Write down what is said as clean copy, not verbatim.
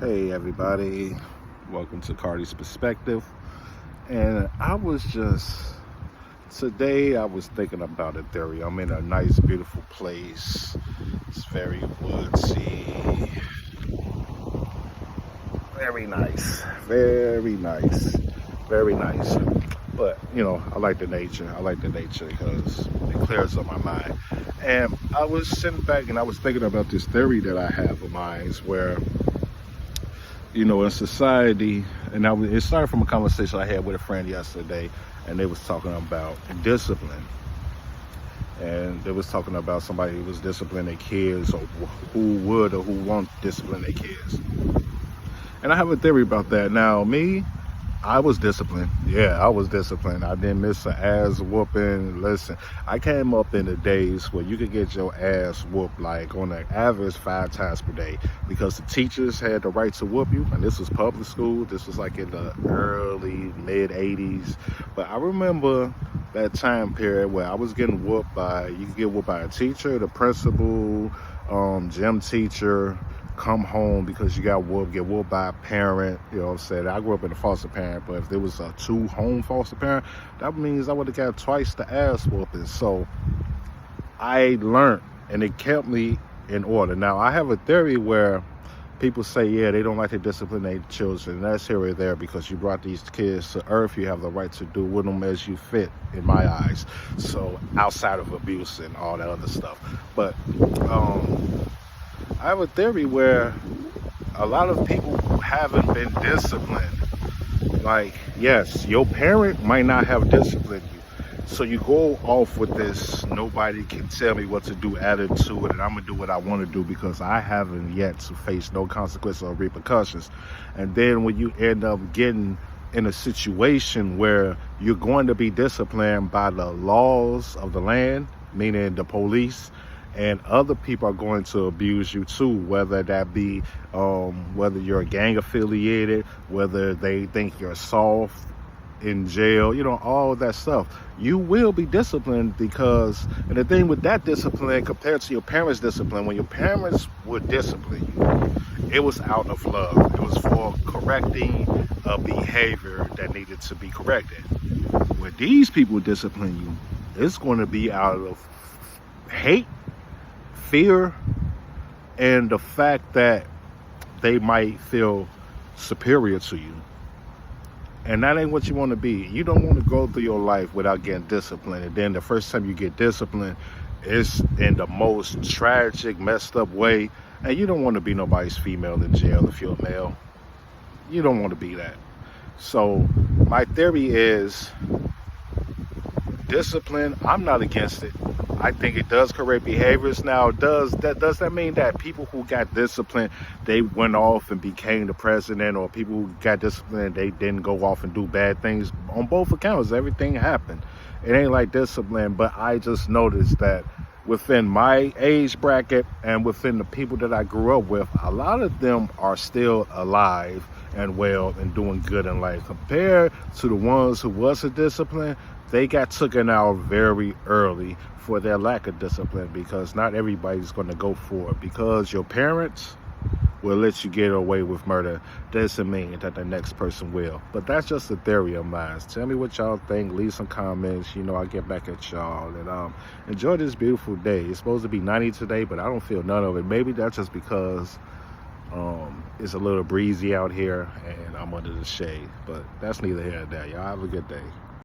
Hey everybody, welcome to Cardi's Perspective. And today I was thinking about a theory. I'm in a nice, beautiful place. It's very woodsy, very nice, very nice, very nice. But, I like the nature. I like the nature because it clears up my mind. And I was sitting back and I was thinking about this theory that I have of mine where in society, and it started from a conversation I had with a friend yesterday, and they was talking about discipline. And they was talking about somebody who was disciplining their kids, or who would or who won't discipline their kids. And I have a theory about that. Now, me, I was disciplined. Yeah, I was disciplined. I didn't miss an ass whooping. Listen, I came up in the days where you could get your ass whooped like on an average 5 times per day because the teachers had the right to whoop you. And this was public school. This was like in the early, mid 80s. But I remember that time period where I was getting whooped you could get whooped by a teacher, the principal, gym teacher, come home because you got whooped, get whooped by a parent. You know what I'm saying? I grew up in a foster parent, but if there was a 2 home foster parent, that means I would have got twice the ass whooping. So I learned, and it kept me in order. Now, I have a theory where people say, yeah, they don't like to discipline their children. And that's here or there because you brought these kids to earth. You have the right to do with them as you fit, in my eyes. So outside of abuse and all that other stuff. But I have a theory where a lot of people haven't been disciplined. Like, yes, your parent might not have disciplined you. So you go off with this, nobody can tell me what to do attitude, and I'm going to do what I want to do because I haven't yet to face no consequences or repercussions. And then when you end up getting in a situation where you're going to be disciplined by the laws of the land, meaning the police, and other people are going to abuse you too, whether that be whether you're gang affiliated, whether they think you're soft, in jail, all that stuff. You will be disciplined because, and the thing with that discipline compared to your parents' discipline, when your parents would discipline you, it was out of love. It was for correcting a behavior that needed to be corrected. When these people discipline you, it's going to be out of hate, fear, and the fact that they might feel superior to you. And that ain't what you want to be. You don't want to go through your life without getting disciplined. And then the first time you get disciplined, it's in the most tragic, messed up way. And you don't want to be nobody's female in jail if you're a male. You don't want to be that. So my theory is discipline. I'm not against it. I think it does correct behaviors. Now, does that mean that people who got disciplined, they went off and became the president, or people who got disciplined, they didn't go off and do bad things? On both accounts, everything happened. It ain't like discipline, but I just noticed that within my age bracket and within the people that I grew up with, a lot of them are still alive and well and doing good in life. Compared to the ones who wasn't disciplined, they got taken out very early for their lack of discipline, because not everybody's going to go for it. Because your parents will let you get away with murder doesn't mean that the next person will. But that's just a theory of mine. Tell me what y'all think. Leave some comments. I'll get back at y'all. And enjoy this beautiful day. It's supposed to be 90 today, but I don't feel none of it. Maybe that's just because it's a little breezy out here and I'm under the shade. But that's neither here nor there. Y'all have a good day.